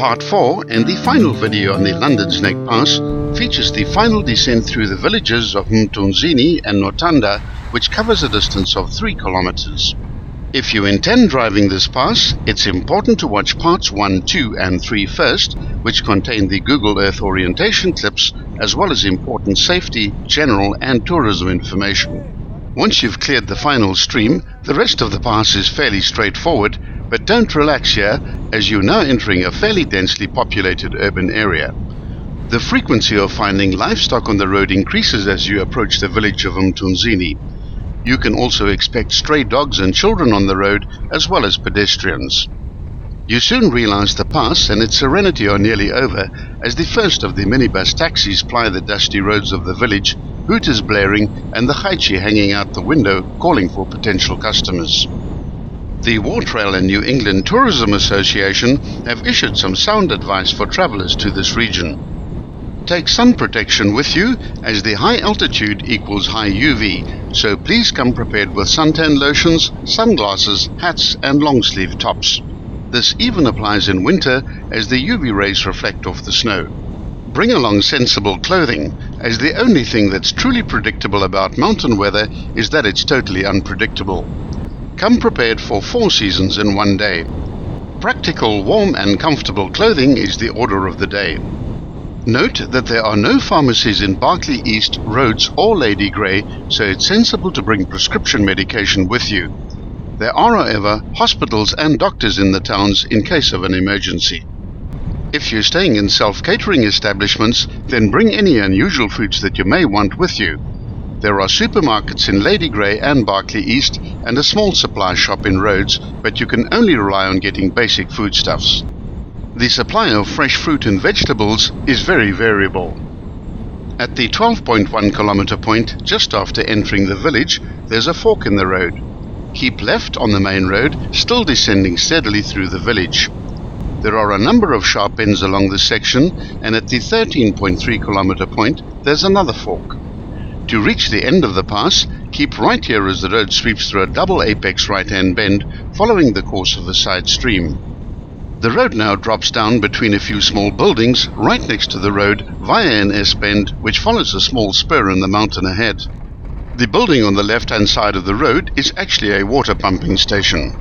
Part 4 and the final video on the Lundin's Neck Pass features the final descent through the villages of Mtunzini and Notanda, which covers a distance of 3 kilometers. If you intend driving this pass, it's important to watch parts 1, 2 and 3 first, which contain the Google Earth orientation clips as well as important safety, general and tourism information. Once you've cleared the final stream, the rest of the pass is fairly straightforward, but don't relax here, as you're now entering a fairly densely populated urban area. The frequency of finding livestock on the road increases as you approach the village of Mtunzini. You can also expect stray dogs and children on the road, as well as pedestrians. You soon realize the pass and its serenity are nearly over, as the first of the minibus taxis ply the dusty roads of the village, hooters blaring and the haichi hanging out the window calling for potential customers. The War Trail and New England Tourism Association have issued some sound advice for travelers to this region. Take sun protection with you, as the high altitude equals high UV, so please come prepared with suntan lotions, sunglasses, hats and long sleeve tops. This even applies in winter, as the UV rays reflect off the snow. Bring along sensible clothing, as the only thing that's truly predictable about mountain weather is that it's totally unpredictable. Come prepared for 4 seasons in one day. Practical, warm and comfortable clothing is the order of the day. Note that there are no pharmacies in Berkeley East, Rhodes or Lady Grey, so it's sensible to bring prescription medication with you. There are, however, hospitals and doctors in the towns in case of an emergency. If you're staying in self-catering establishments, then bring any unusual foods that you may want with you. There are supermarkets in Lady Grey and Berkeley East and a small supply shop in Rhodes, but you can only rely on getting basic foodstuffs. The supply of fresh fruit and vegetables is very variable. At the 12.1 kilometer point, just after entering the village, there's a fork in the road. Keep left on the main road, still descending steadily through the village. There are a number of sharp bends along this section, and at the 13.3 kilometer point, there's another fork. To reach the end of the pass, keep right here as the road sweeps through a double apex right-hand bend, following the course of a side stream. The road now drops down between a few small buildings right next to the road via an S-bend which follows a small spur in the mountain ahead. The building on the left-hand side of the road is actually a water pumping station.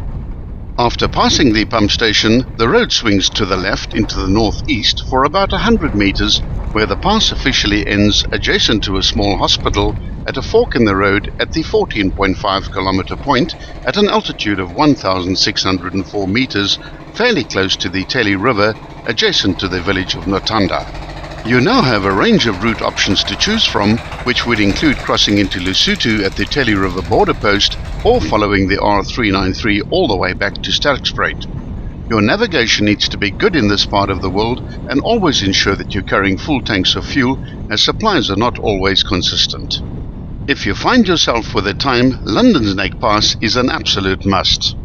After passing the pump station, the road swings to the left into the northeast for about 100 meters, where the pass officially ends adjacent to a small hospital at a fork in the road at the 14.5 kilometer point at an altitude of 1,604 meters, fairly close to the Teli River, adjacent to the village of Notanda. You now have a range of route options to choose from, which would include crossing into Lesotho at the Teli River border post or following the R393 all the way back to Sterkspruit. Your navigation needs to be good in this part of the world, and always ensure that you're carrying full tanks of fuel, as supplies are not always consistent. If you find yourself with the time, Lundin's Neck Pass is an absolute must.